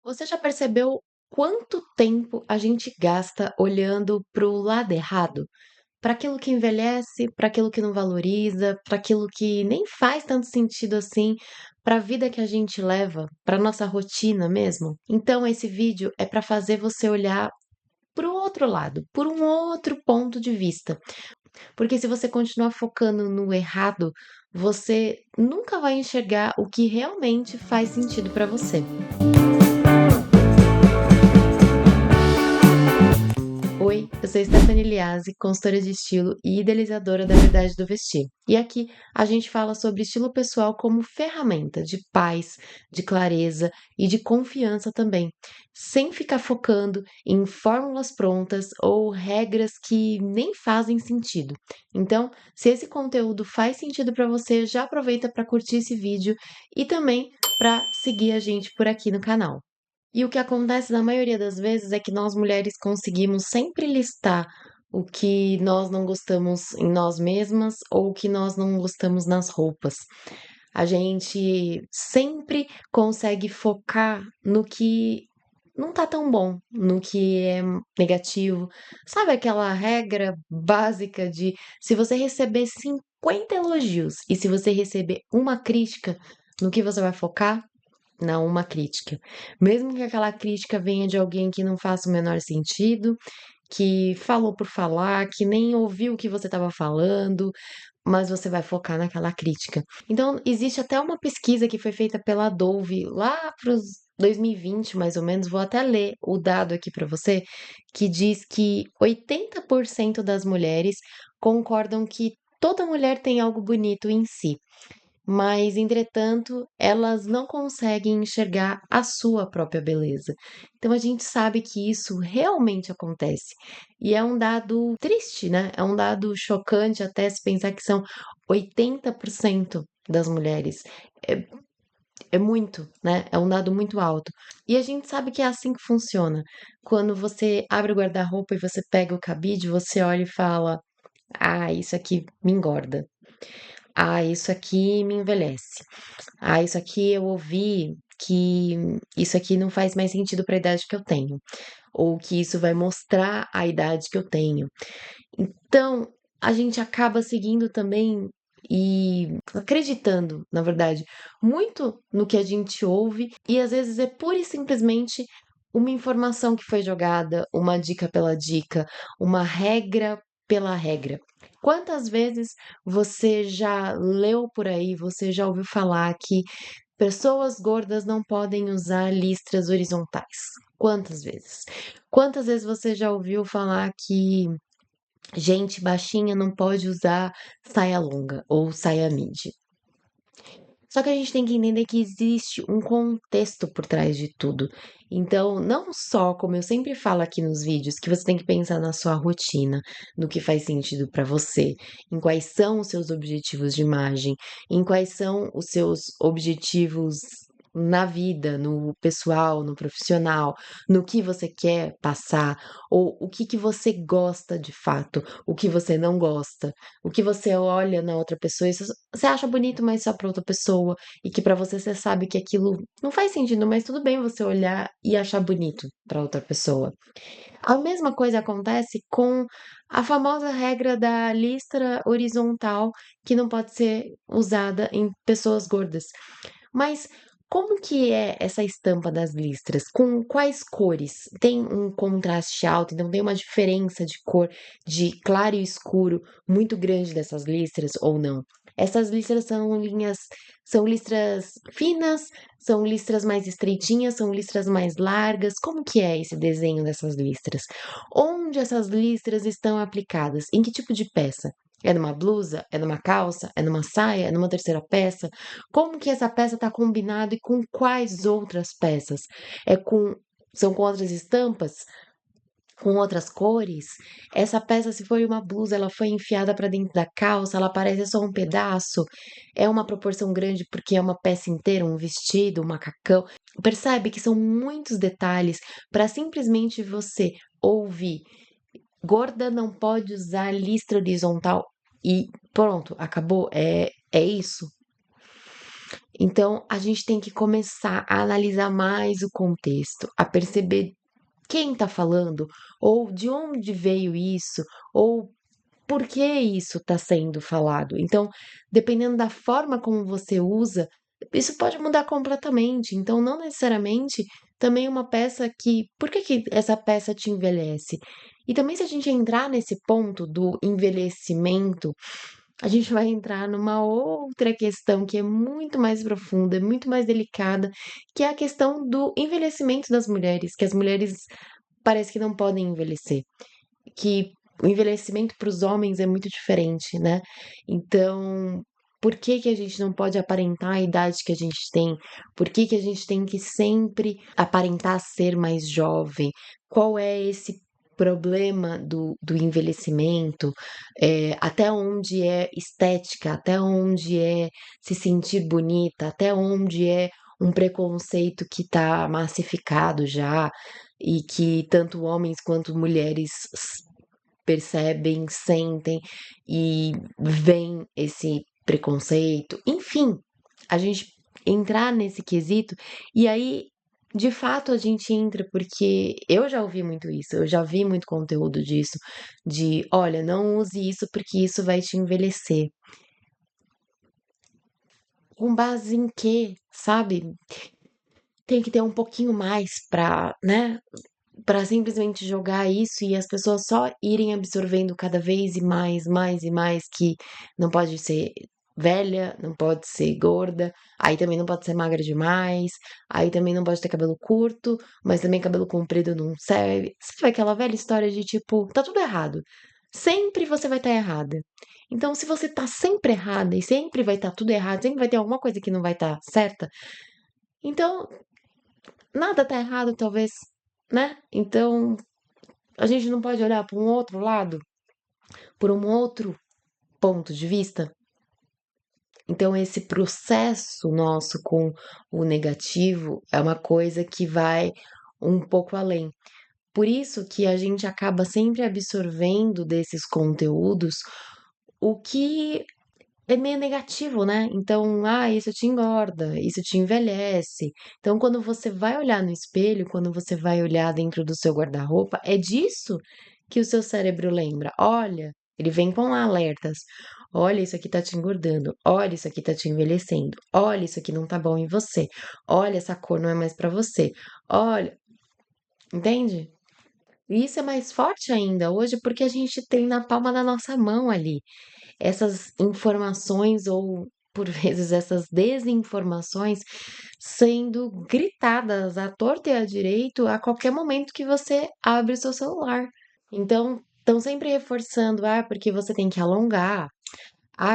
Você já percebeu quanto tempo a gente gasta olhando para o lado errado? Para aquilo que envelhece, para aquilo que não valoriza, para aquilo que nem faz tanto sentido assim, para a vida que a gente leva, para nossa rotina mesmo? Então, esse vídeo é para fazer você olhar para o outro lado, por um outro ponto de vista. Porque se você continuar focando no errado, você nunca vai enxergar o que realmente faz sentido para você. Oi, eu sou Stephanie Liazzi, consultora de estilo e idealizadora da Verdade do Vestir. E aqui a gente fala sobre estilo pessoal como ferramenta de paz, de clareza e de confiança também, sem ficar focando em fórmulas prontas ou regras que nem fazem sentido. Então, se esse conteúdo faz sentido para você, já aproveita para curtir esse vídeo e também para seguir a gente por aqui no canal. E o que acontece na maioria das vezes é que nós mulheres conseguimos sempre listar o que nós não gostamos em nós mesmas ou o que nós não gostamos nas roupas. A gente sempre consegue focar no que não tá tão bom, no que é negativo. Sabe aquela regra básica de se você receber 50 elogios e se você receber uma crítica, no que você vai focar? Não, uma crítica. Mesmo que aquela crítica venha de alguém que não faça o menor sentido, que falou por falar, que nem ouviu o que você estava falando, mas você vai focar naquela crítica. Então, existe até uma pesquisa que foi feita pela Dove lá para os 2020, mais ou menos, vou até ler o dado aqui para você, que diz que 80% das mulheres concordam que toda mulher tem algo bonito em si. Mas, entretanto, elas não conseguem enxergar a sua própria beleza. Então, a gente sabe que isso realmente acontece. E é um dado triste, né? É um dado chocante até se pensar que são 80% das mulheres. É, é muito, né? É um dado muito alto. E a gente sabe que é assim que funciona. Quando você abre o guarda-roupa e você pega o cabide, você olha e fala: Ah, isso aqui me engorda. Ah, isso aqui me envelhece. Ah, isso aqui eu ouvi que isso aqui não faz mais sentido para a idade que eu tenho, ou que isso vai mostrar a idade que eu tenho. Então, a gente acaba seguindo também e acreditando, na verdade, muito no que a gente ouve, e às vezes é pura e simplesmente uma informação que foi jogada, uma dica pela dica, uma regra pela regra. Quantas vezes você já leu por aí, você já ouviu falar que pessoas gordas não podem usar listras horizontais? Quantas vezes? Quantas vezes você já ouviu falar que gente baixinha não pode usar saia longa ou saia midi? Só que a gente tem que entender que existe um contexto por trás de tudo. Então, não só, como eu sempre falo aqui nos vídeos, que você tem que pensar na sua rotina, no que faz sentido para você, em quais são os seus objetivos de imagem, em quais são os seus objetivos na vida, no pessoal, no profissional, no que você quer passar, ou o que você gosta de fato, o que você não gosta, o que você olha na outra pessoa e você acha bonito, mas só para outra pessoa, e que para você sabe que aquilo não faz sentido, mas tudo bem você olhar e achar bonito para outra pessoa. A mesma coisa acontece com a famosa regra da listra horizontal que não pode ser usada em pessoas gordas. Mas como que é essa estampa das listras? Com quais cores? Tem um contraste alto, então tem uma diferença de cor de claro e escuro muito grande dessas listras ou não? Essas listras são listras finas, são listras mais estreitinhas, são listras mais largas. Como que é esse desenho dessas listras? Onde essas listras estão aplicadas? Em que tipo de peça? É numa blusa? É numa calça? É numa saia? É numa terceira peça? Como que essa peça está combinada e com quais outras peças? É com São com outras estampas? Com outras cores? Essa peça, se foi uma blusa, ela foi enfiada para dentro da calça, ela parece só um pedaço? É uma proporção grande porque é uma peça inteira, um vestido, um macacão? Percebe que são muitos detalhes para simplesmente você ouvir: gorda não pode usar listra horizontal e pronto, acabou. É isso. Então, a gente tem que começar a analisar mais o contexto, a perceber quem está falando, ou de onde veio isso, ou por que isso está sendo falado. Então, dependendo da forma como você usa, isso pode mudar completamente. Então, não necessariamente também uma peça que. Por que, que essa peça te envelhece? E também, se a gente entrar nesse ponto do envelhecimento, a gente vai entrar numa outra questão que é muito mais profunda, é muito mais delicada, que é a questão do envelhecimento das mulheres, que as mulheres parece que não podem envelhecer, que o envelhecimento para os homens é muito diferente, né? Então, por que que a gente não pode aparentar a idade que a gente tem? Por que que a gente tem que sempre aparentar ser mais jovem? Qual é esse problema do envelhecimento? Até onde é estética? Até onde é se sentir bonita? Até onde é um preconceito que está massificado já? E que tanto homens quanto mulheres percebem, sentem e veem esse preconceito. Enfim, a gente entrar nesse quesito e aí, de fato, a gente entra porque eu já ouvi muito isso, eu já vi muito conteúdo disso, de olha, não use isso porque isso vai te envelhecer. Com base em quê, sabe? Tem que ter um pouquinho mais pra, né? Para simplesmente jogar isso e as pessoas só irem absorvendo cada vez e mais e mais que não pode ser velha, não pode ser gorda, aí também não pode ser magra demais, aí também não pode ter cabelo curto, mas também cabelo comprido não serve. Sabe aquela velha história de tipo, tá tudo errado. Sempre você vai estar errada. Então, se você tá sempre errada e sempre vai estar tudo errado, sempre vai ter alguma coisa que não vai estar certa, então nada tá errado, talvez, né? Então, a gente não pode olhar para um outro lado, por um outro ponto de vista? Então, esse processo nosso com o negativo é uma coisa que vai um pouco além. Por isso que a gente acaba sempre absorvendo desses conteúdos o que é meio negativo, né? Então, isso te engorda, isso te envelhece. Então, quando você vai olhar no espelho, quando você vai olhar dentro do seu guarda-roupa, é disso que o seu cérebro lembra. Olha, ele vem com alertas. Olha, isso aqui tá te engordando. Olha, isso aqui tá te envelhecendo. Olha, isso aqui não tá bom em você. Olha, essa cor não é mais pra você. Olha, entende? E isso é mais forte ainda hoje porque a gente tem na palma da nossa mão ali essas informações ou por vezes essas desinformações sendo gritadas à torta e à direito a qualquer momento que você abre o seu celular. Então, estão sempre reforçando, porque você tem que alongar,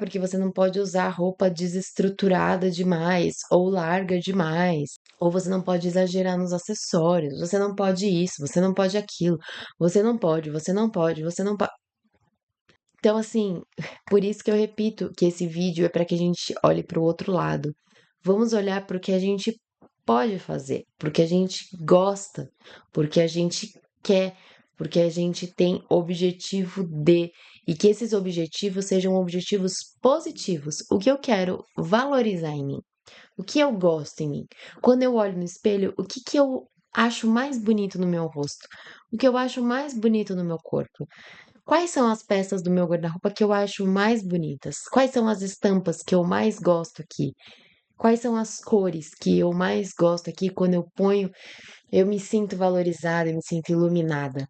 porque você não pode usar roupa desestruturada demais ou larga demais, ou você não pode exagerar nos acessórios, você não pode isso, você não pode aquilo, você não pode, você não pode, você não pode. Então, assim, por isso que eu repito que esse vídeo é para que a gente olhe para o outro lado. Vamos olhar para o que a gente pode fazer, porque a gente gosta, porque a gente quer, porque a gente tem objetivo de, e que esses objetivos sejam objetivos positivos. O que eu quero valorizar em mim, o que eu gosto em mim. Quando eu olho no espelho, o que que eu acho mais bonito no meu rosto? O que eu acho mais bonito no meu corpo? Quais são as peças do meu guarda-roupa que eu acho mais bonitas? Quais são as estampas que eu mais gosto aqui? Quais são as cores que eu mais gosto aqui? Quando eu ponho, eu me sinto valorizada, eu me sinto iluminada.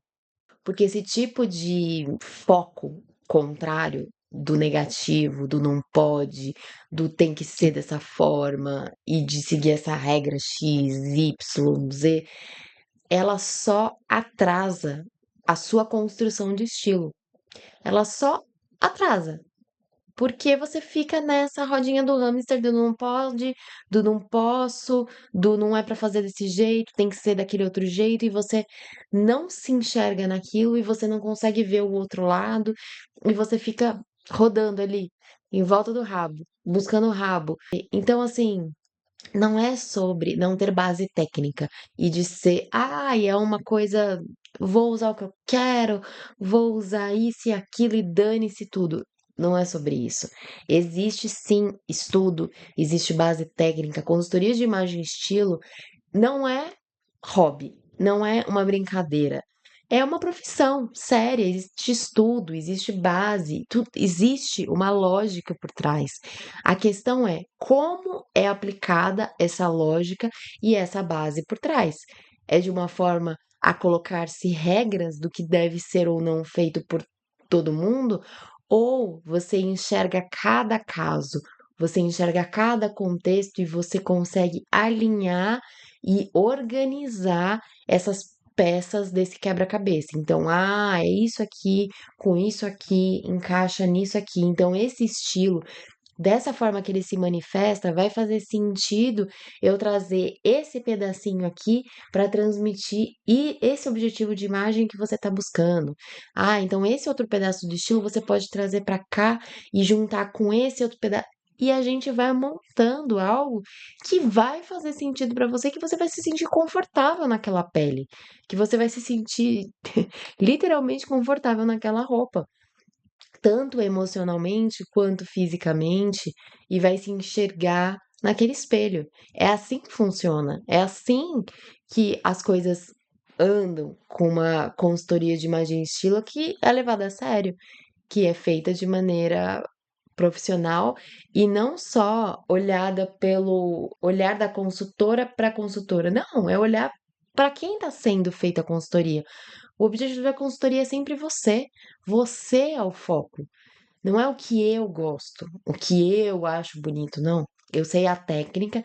Porque esse tipo de foco contrário do negativo, do não pode, do tem que ser dessa forma e de seguir essa regra X, Y, Z, ela só atrasa a sua construção de estilo. Ela só atrasa. Porque você fica nessa rodinha do hamster do não pode, do não posso, do não é pra fazer desse jeito, tem que ser daquele outro jeito, e você não se enxerga naquilo e você não consegue ver o outro lado, e você fica rodando ali em volta do rabo, buscando o rabo. Então, assim, não é sobre não ter base técnica e de ser, é uma coisa, vou usar o que eu quero, vou usar isso e aquilo e dane-se tudo. Não é sobre isso. Existe sim estudo, existe base técnica, consultoria de imagem e estilo não é hobby, não é uma brincadeira. É uma profissão séria, existe estudo, existe base, existe uma lógica por trás. A questão é como é aplicada essa lógica e essa base por trás. É de uma forma a colocar-se regras do que deve ser ou não feito por todo mundo, ou você enxerga cada caso, você enxerga cada contexto e você consegue alinhar e organizar essas peças desse quebra-cabeça. Então, é isso aqui, com isso aqui, encaixa nisso aqui. Então, esse estilo, dessa forma que ele se manifesta, vai fazer sentido eu trazer esse pedacinho aqui para transmitir e esse objetivo de imagem que você está buscando. Então esse outro pedaço do estilo você pode trazer para cá e juntar com esse outro pedaço. E a gente vai montando algo que vai fazer sentido para você, que você vai se sentir confortável naquela pele, que você vai se sentir literalmente confortável naquela roupa, tanto emocionalmente quanto fisicamente, e vai se enxergar naquele espelho. É assim que funciona, é assim que as coisas andam com uma consultoria de imagem e estilo que é levada a sério, que é feita de maneira profissional e não só olhada pelo olhar da consultora para a consultora, não, é olhar para quem está sendo feita a consultoria. O objetivo da consultoria é sempre você. Você é o foco. Não é o que eu gosto, o que eu acho bonito, não. Eu sei a técnica,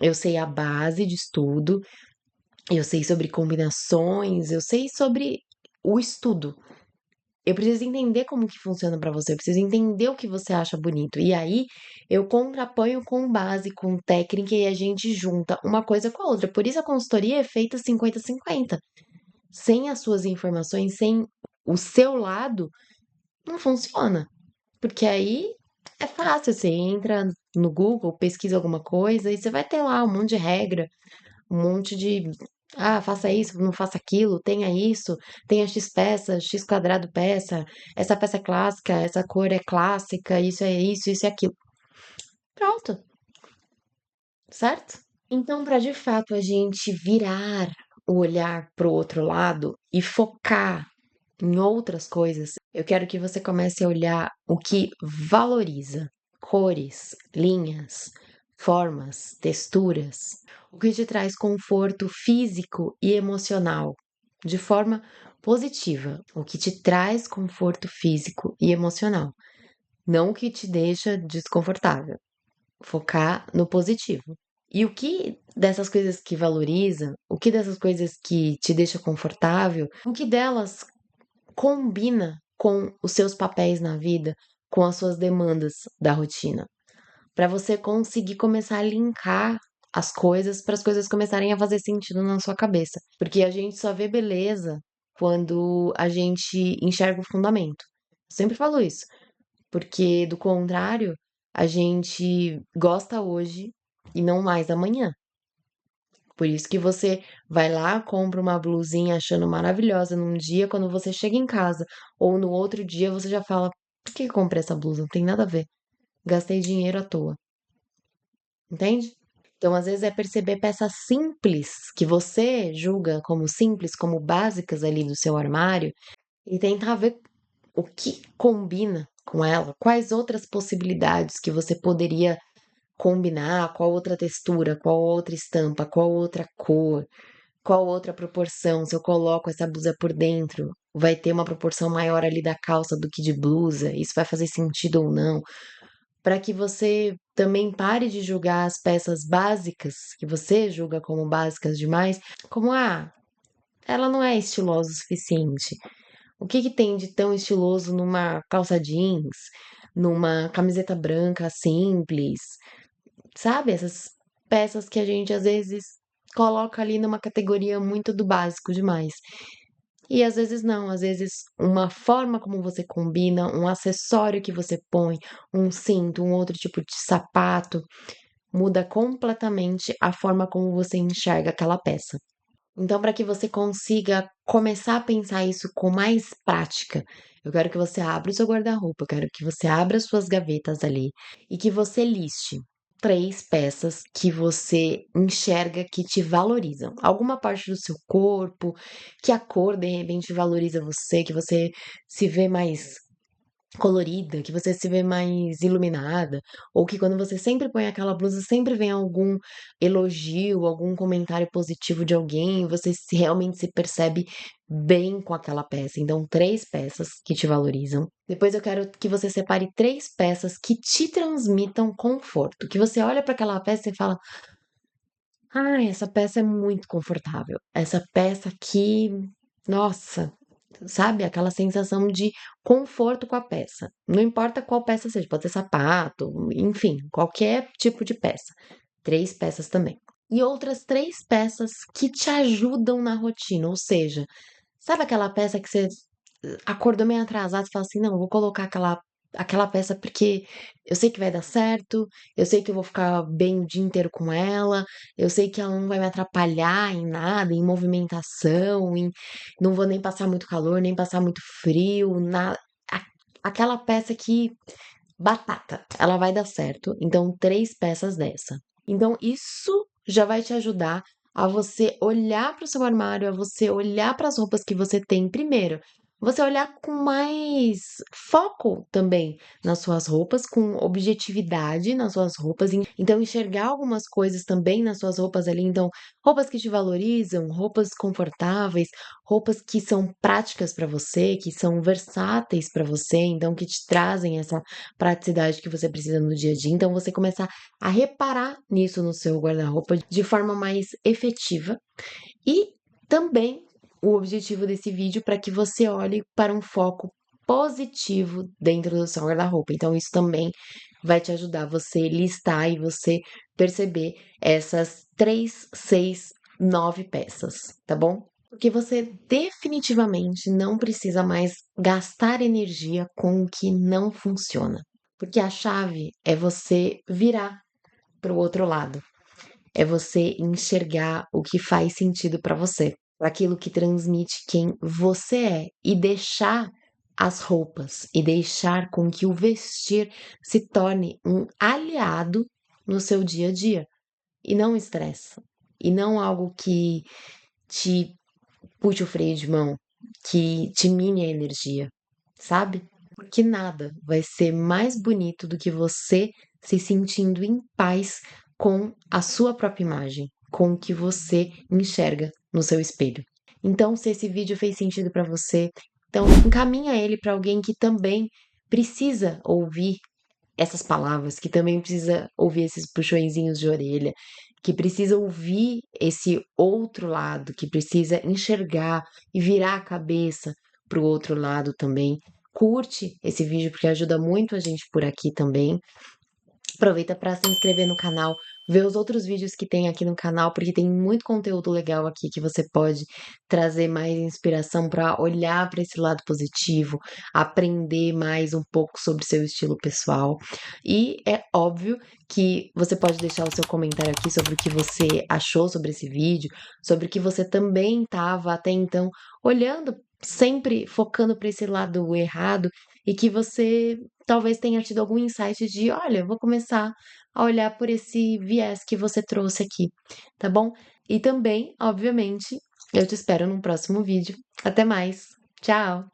eu sei a base de estudo, eu sei sobre combinações, eu sei sobre o estudo. Eu preciso entender como que funciona para você, eu preciso entender o que você acha bonito. E aí eu contraponho com base, com técnica e a gente junta uma coisa com a outra. Por isso a consultoria é feita 50-50. Sem as suas informações, sem o seu lado, não funciona. Porque aí é fácil, você entra no Google, pesquisa alguma coisa e você vai ter lá um monte de regra, um monte de. Faça isso, não faça aquilo, tenha isso, tenha X peça, X quadrado peça, essa peça é clássica, essa cor é clássica, isso é aquilo. Pronto, certo? Então, para de fato a gente virar o olhar para o outro lado e focar em outras coisas, eu quero que você comece a olhar o que valoriza: cores, linhas, formas, texturas, o que te traz conforto físico e emocional, de forma positiva, o que te traz conforto físico e emocional, não o que te deixa desconfortável. Focar no positivo. E o que dessas coisas que valoriza, o que dessas coisas que te deixa confortável, o que delas combina com os seus papéis na vida, com as suas demandas da rotina, para você conseguir começar a linkar as coisas para as coisas começarem a fazer sentido na sua cabeça, porque a gente só vê beleza quando a gente enxerga o fundamento. Eu sempre falo isso, porque do contrário, a gente gosta hoje e não mais amanhã. Por isso que você vai lá, compra uma blusinha achando maravilhosa num dia, quando você chega em casa, ou no outro dia você já fala: por que eu comprei essa blusa? Não tem nada a ver. Gastei dinheiro à toa. Entende? Então, às vezes, é perceber peças simples que você julga como simples, como básicas ali do seu armário, e tentar ver o que combina com ela, quais outras possibilidades que você poderia combinar, qual outra textura, qual outra estampa, qual outra cor, qual outra proporção. Se eu coloco essa blusa por dentro, vai ter uma proporção maior ali da calça do que de blusa, isso vai fazer sentido ou não, para que você também pare de julgar as peças básicas, que você julga como básicas demais, como ela não é estilosa o suficiente. O que que tem de tão estiloso numa calça jeans, numa camiseta branca simples, sabe? Essas peças que a gente às vezes coloca ali numa categoria muito do básico demais. E às vezes não, às vezes uma forma como você combina, um acessório que você põe, um cinto, um outro tipo de sapato, muda completamente a forma como você enxerga aquela peça. Então, para que você consiga começar a pensar isso com mais prática, eu quero que você abra o seu guarda-roupa, eu quero que você abra as suas gavetas ali e que você liste 3 peças que você enxerga que te valorizam. Alguma parte do seu corpo, que a cor de repente valoriza você, que você se vê mais colorida, que você se vê mais iluminada, ou que quando você sempre põe aquela blusa, sempre vem algum elogio, algum comentário positivo de alguém, você realmente se percebe bem com aquela peça. Então, 3 peças que te valorizam. Depois eu quero que você separe 3 peças que te transmitam conforto, que você olha para aquela peça e fala: "Ai, essa peça é muito confortável. Essa peça aqui, nossa", sabe, aquela sensação de conforto com a peça. Não importa qual peça seja, pode ser sapato, enfim, qualquer tipo de peça. 3 peças também. E outras 3 peças que te ajudam na rotina, ou seja, sabe aquela peça que você acordou meio atrasado e fala assim: "Não, eu vou colocar aquela peça porque eu sei que vai dar certo, eu sei que eu vou ficar bem o dia inteiro com ela, eu sei que ela não vai me atrapalhar em nada, em movimentação, não vou nem passar muito calor, nem passar muito frio, a aquela peça que batata, ela vai dar certo". Então 3 peças dessa. Então isso já vai te ajudar a você olhar para o seu armário, a você olhar para as roupas que você tem primeiro, você olhar com mais foco também nas suas roupas, com objetividade nas suas roupas, então enxergar algumas coisas também nas suas roupas ali, então roupas que te valorizam, roupas confortáveis, roupas que são práticas para você, que são versáteis para você, então que te trazem essa praticidade que você precisa no dia a dia. Então, você começar a reparar nisso no seu guarda-roupa de forma mais efetiva. E também o objetivo desse vídeo para que você olhe para um foco positivo dentro do seu guarda-roupa. Então, isso também vai te ajudar você listar e você perceber essas 3, 6, 9 peças, tá bom? Porque você definitivamente não precisa mais gastar energia com o que não funciona. Porque a chave é você virar para o outro lado, é você enxergar o que faz sentido para você, aquilo que transmite quem você é e deixar as roupas e deixar com que o vestir se torne um aliado no seu dia a dia e não um estresse, e não algo que te puxe o freio de mão, que te mine a energia, sabe? Porque nada vai ser mais bonito do que você se sentindo em paz com a sua própria imagem, com o que você enxerga no seu espelho. Então, se esse vídeo fez sentido para você, então encaminha ele para alguém que também precisa ouvir essas palavras, que também precisa ouvir esses puxõezinhos de orelha, que precisa ouvir esse outro lado, que precisa enxergar e virar a cabeça para o outro lado também. Curte esse vídeo porque ajuda muito a gente por aqui também. Aproveita para se inscrever no canal, ver os outros vídeos que tem aqui no canal, porque tem muito conteúdo legal aqui que você pode trazer mais inspiração para olhar para esse lado positivo, aprender mais um pouco sobre seu estilo pessoal. E é óbvio que você pode deixar o seu comentário aqui sobre o que você achou sobre esse vídeo, sobre o que você também estava até então olhando, sempre focando para esse lado errado e que você talvez tenha tido algum insight de, olha, eu vou começar a olhar por esse viés que você trouxe aqui, tá bom? E também, obviamente, eu te espero num próximo vídeo. Até mais. Tchau!